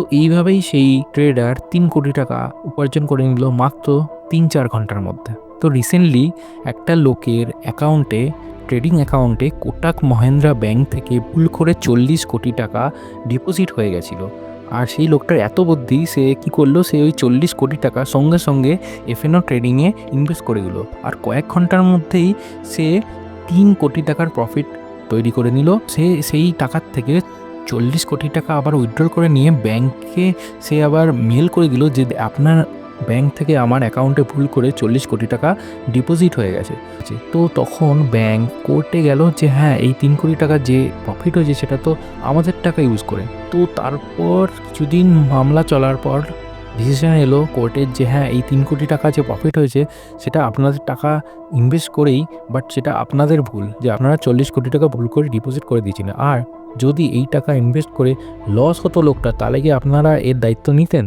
তো এইভাবেই সেই ট্রেডার ৩ কোটি টাকা উপার্জন করে নিল মাত্র ৩-৪ ঘন্টার মধ্যে। তো রিসেন্টলি একটা লোকের অ্যাকাউন্টে, ট্রেডিং অ্যাকাউন্টে কোটাক মহিন্দ্রা ব্যাংক থেকে ভুল করে ৪০ কোটি টাকা ডিপোজিট হয়ে গেছিল। আর সেই লোকটার এত বুদ্ধি, সে কী করলো, সে ওই ৪০ কোটি টাকা সঙ্গে সঙ্গে এফএনও ট্রেডিংয়ে ইনভেস্ট করে দিল। আর কয়েক ঘন্টার মধ্যেই সে ৩ কোটি টাকার প্রফিট তৈরি করে নিল। সে সেই টাকার থেকে ৪০ কোটি টাকা আবার উইথড্রল করে নিয়ে ব্যাংকে সে আবার মেল করে দিল যে আপনার ব্যাংক থেকে আমার অ্যাকাউন্টে ভুল করে ৪০ কোটি টাকা ডিপোজিট হয়ে গেছে। তো তখন ব্যাংক কোর্টে গেল যে হ্যাঁ, এই ৩ কোটি টাকা যে প্রফিট হয়েছে সেটা তো আমাদের টাকা ইউজ করে। তো তারপর কিছুদিন মামলা চলার পর ডিসিশন এলো কোর্টের যে হ্যাঁ, এই ৩ কোটি টাকা যে প্রফিট হয়েছে সেটা আপনাদের টাকা ইনভেস্ট করেই, বাট সেটা আপনাদের ভুল যে আপনারা ৪০ কোটি টাকা ভুল করে ডিপোজিট করে দিয়েছিলেন। আর যদি এই টাকা ইনভেস্ট করে লস হতো লোকটা, তাহলে কি আপনারা এর দায়িত্ব নিতেন?